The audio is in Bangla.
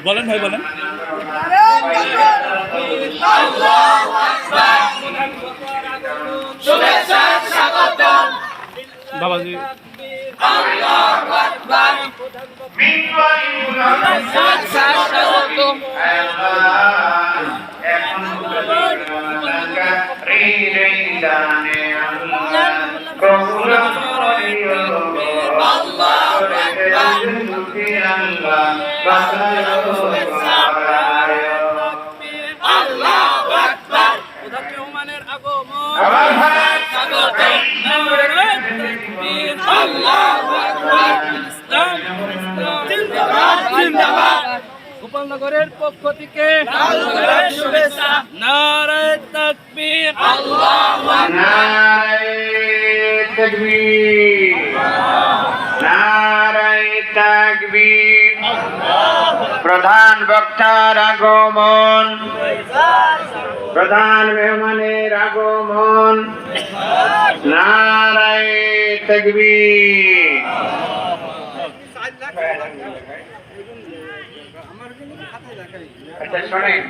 বলেন ভাই বলেন। বাবাজি গোপালনগরের পক্ষ থেকে শুভেচ্ছা। নারায়ে তাকবীর, আল্লাহু আকবার, নারায়ে তাকবীর, নারায়ে তাকবীর। প্রধান বক্তার আগমন, প্রধান মেহমানের আগমন। নারায়ে তাকবীর। আচ্ছা শোনেন।